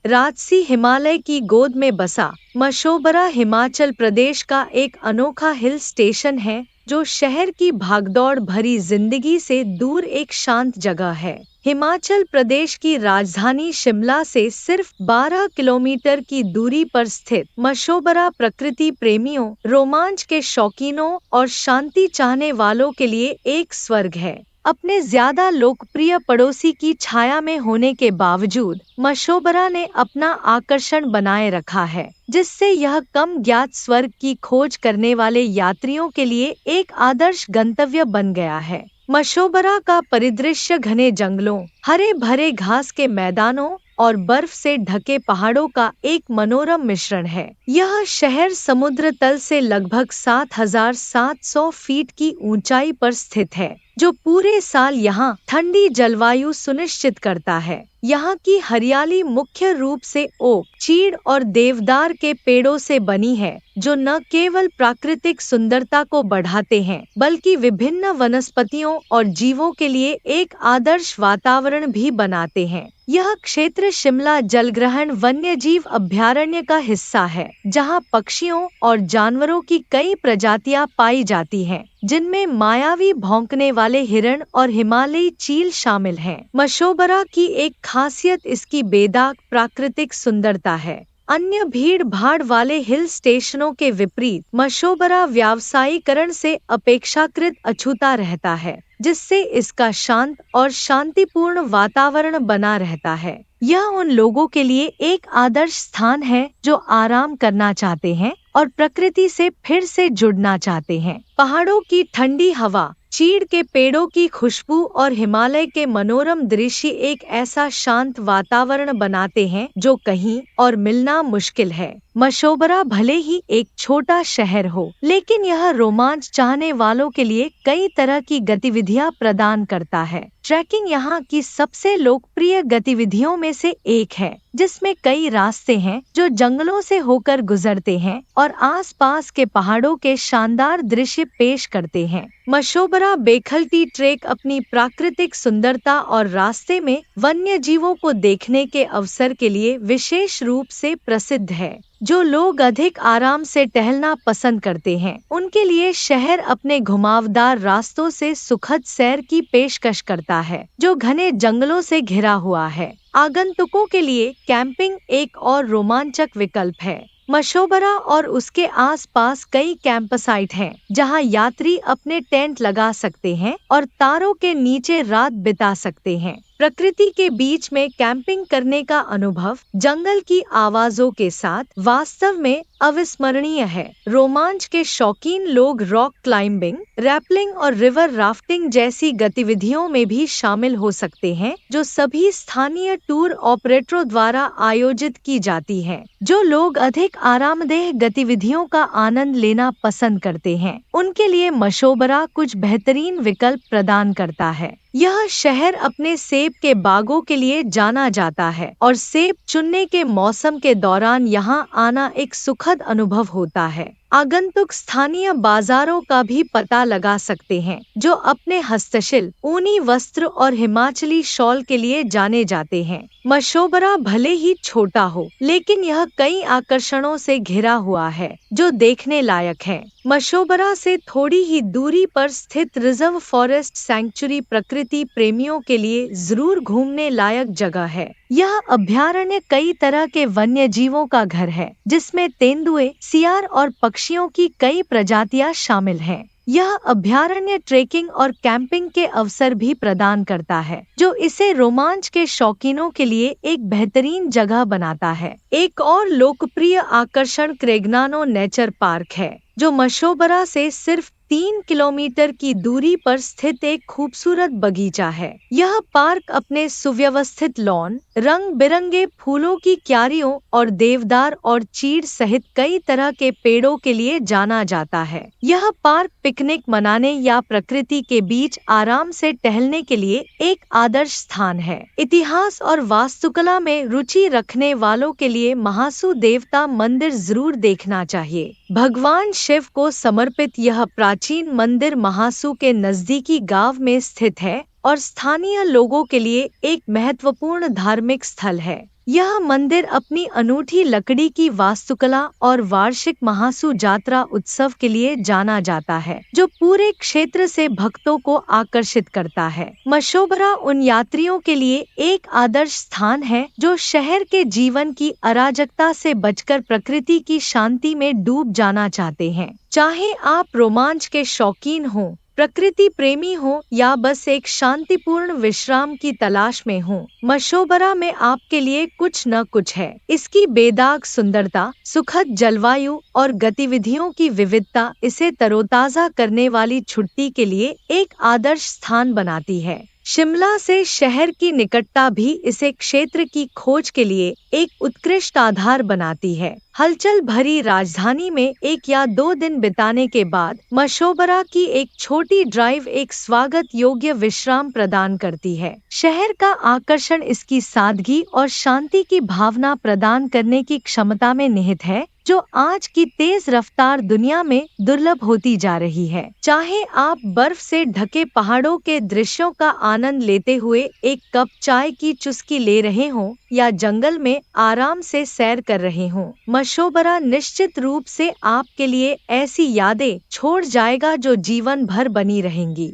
राजसी हिमालय की गोद में बसा मशोबरा हिमाचल प्रदेश का एक अनोखा हिल स्टेशन है जो शहर की भागदौड़ भरी जिंदगी से दूर एक शांत जगह है। हिमाचल प्रदेश की राजधानी शिमला से सिर्फ 12 किलोमीटर की दूरी पर स्थित मशोबरा प्रकृति प्रेमियों, रोमांच के शौकीनों और शांति चाहने वालों के लिए एक स्वर्ग है। अपने ज्यादा लोकप्रिय पड़ोसी की छाया में होने के बावजूद मशोबरा ने अपना आकर्षण बनाए रखा है, जिससे यह कम ज्ञात स्वर्ग की खोज करने वाले यात्रियों के लिए एक आदर्श गंतव्य बन गया है। मशोबरा का परिदृश्य घने जंगलों, हरे भरे घास के मैदानों और बर्फ से ढके पहाड़ों का एक मनोरम मिश्रण है। यह शहर समुद्र तल से लगभग 7,700 फीट की ऊंचाई पर स्थित है, जो पूरे साल यहाँ ठंडी जलवायु सुनिश्चित करता है। यहाँ की हरियाली मुख्य रूप से ओक, चीड़ और देवदार के पेड़ों से बनी है, जो न केवल प्राकृतिक सुंदरता को बढ़ाते हैं, बल्कि विभिन्न वनस्पतियों और जीवों के लिए एक आदर्श वातावरण भी बनाते हैं। यह क्षेत्र शिमला जलग्रहण वन्यजीव अभयारण्य का हिस्सा है, जहाँ पक्षियों और जानवरों की कई प्रजातियां पाई जाती हैं, जिनमें मायावी भौंकने वाले हिरण और हिमालयी चील शामिल हैं। मशोबरा की एक खासियत इसकी बेदाग प्राकृतिक सुंदरता है। अन्य भीड़ भाड़ वाले हिल स्टेशनों के विपरीत मशोबरा व्यावसायीकरण से अपेक्षाकृत अछूता रहता है, जिससे इसका शांत और शांतिपूर्ण वातावरण बना रहता है। यह उन लोगों के लिए एक आदर्श स्थान है जो आराम करना चाहते हैं और प्रकृति से फिर से जुड़ना चाहते हैं। पहाड़ों की ठंडी हवा, चीड़ के पेड़ों की खुशबू और हिमालय के मनोरम दृश्य एक ऐसा शांत वातावरण बनाते हैं जो कहीं और मिलना मुश्किल है। मशोबरा भले ही एक छोटा शहर हो, लेकिन यह रोमांच चाहने वालों के लिए कई तरह की गतिविधियां प्रदान करता है। ट्रैकिंग यहाँ की सबसे लोकप्रिय गतिविधियों में से एक है, जिसमें कई रास्ते हैं जो जंगलों से होकर गुजरते हैं और आसपास के पहाड़ों के शानदार दृश्य पेश करते हैं। मशोबरा बेखलती ट्रेक अपनी प्राकृतिक सुंदरता और रास्ते में वन्य जीवों को देखने के अवसर के लिए विशेष रूप से प्रसिद्ध है। जो लोग अधिक आराम से टहलना पसंद करते हैं, उनके लिए शहर अपने घुमावदार रास्तों से सुखद सैर की पेशकश करता है, जो घने जंगलों से घिरा हुआ है। आगंतुकों के लिए कैंपिंग एक और रोमांचक विकल्प है। मशोबरा और उसके आसपास कई कैंपसाइट हैं, जहां यात्री अपने टेंट लगा सकते हैं और तारों के नीचे रात बिता सकते हैं। प्रकृति के बीच में कैंपिंग करने का अनुभव जंगल की आवाजों के साथ वास्तव में अविस्मरणीय है। रोमांच के शौकीन लोग रॉक क्लाइंबिंग, रैपलिंग और रिवर राफ्टिंग जैसी गतिविधियों में भी शामिल हो सकते हैं, जो सभी स्थानीय टूर ऑपरेटरों द्वारा आयोजित की जाती हैं। जो लोग अधिक आरामदेह गतिविधियों का आनंद लेना पसंद करते हैं, उनके लिए मशोबरा कुछ बेहतरीन विकल्प प्रदान करता है। यह शहर अपने सेब के बागों के लिए जाना जाता है और सेब चुनने के मौसम के दौरान यहाँ आना एक सुखद अनुभव होता है। आगंतुक स्थानीय बाजारों का भी पता लगा सकते हैं, जो अपने हस्तशिल्प, ऊनी वस्त्र और हिमाचली शॉल के लिए जाने जाते हैं। मशोबरा भले ही छोटा हो, लेकिन यह कई आकर्षणों से घिरा हुआ है जो देखने लायक है। मशोबरा से थोड़ी ही दूरी पर स्थित रिजर्व फॉरेस्ट सैंक्चुरी प्रकृति प्रेमियों के लिए जरूर घूमने लायक जगह है। यह अभयारण्य कई तरह के वन्य जीवों का घर है, जिसमें तेंदुए, सियार और पक्षियों की कई प्रजातियां शामिल हैं। यह अभयारण्य ट्रेकिंग और कैंपिंग के अवसर भी प्रदान करता है, जो इसे रोमांच के शौकीनों के लिए एक बेहतरीन जगह बनाता है। एक और लोकप्रिय आकर्षण क्रेगनानो नेचर पार्क है, जो मशोबरा से सिर्फ 3 किलोमीटर की दूरी पर स्थित एक खूबसूरत बगीचा है। यह पार्क अपने सुव्यवस्थित लॉन, रंग बिरंगे फूलों की क्यारियों और देवदार और चीड़ सहित कई तरह के पेड़ों के लिए जाना जाता है। यह पार्क पिकनिक मनाने या प्रकृति के बीच आराम से टहलने के लिए एक आदर्श स्थान है। इतिहास और वास्तुकला में रुचि रखने वालों के लिए महासू देवता मंदिर जरूर देखना चाहिए। भगवान शिव को समर्पित यह प्राचीन मंदिर महासू के नजदीकी गांव में स्थित है और स्थानीय लोगों के लिए एक महत्वपूर्ण धार्मिक स्थल है। यह मंदिर अपनी अनूठी लकड़ी की वास्तुकला और वार्षिक महासू जात्रा उत्सव के लिए जाना जाता है, जो पूरे क्षेत्र से भक्तों को आकर्षित करता है। मशोबरा उन यात्रियों के लिए एक आदर्श स्थान है जो शहर के जीवन की अराजकता से बचकर प्रकृति की शांति में डूब जाना चाहते हैं। चाहे आप रोमांच के शौकीन हों, प्रकृति प्रेमी हो या बस एक शांतिपूर्ण विश्राम की तलाश में हो, मशोबरा में आपके लिए कुछ न कुछ है। इसकी बेदाग सुंदरता, सुखद जलवायु और गतिविधियों की विविधता इसे तरोताजा करने वाली छुट्टी के लिए एक आदर्श स्थान बनाती है। शिमला से शहर की निकटता भी इसे क्षेत्र की खोज के लिए एक उत्कृष्ट आधार बनाती है। हलचल भरी राजधानी में 1 या 2 दिन बिताने के बाद मशोबरा की एक छोटी ड्राइव एक स्वागत योग्य विश्राम प्रदान करती है। शहर का आकर्षण इसकी सादगी और शांति की भावना प्रदान करने की क्षमता में निहित है, जो आज की तेज रफ्तार दुनिया में दुर्लभ होती जा रही है। चाहे आप बर्फ से ढके पहाड़ों के दृश्यों का आनंद लेते हुए एक कप चाय की चुस्की ले रहे हों या जंगल में आराम से सैर कर रहे हों, मशोबरा निश्चित रूप से आपके लिए ऐसी यादें छोड़ जाएगा जो जीवन भर बनी रहेंगी।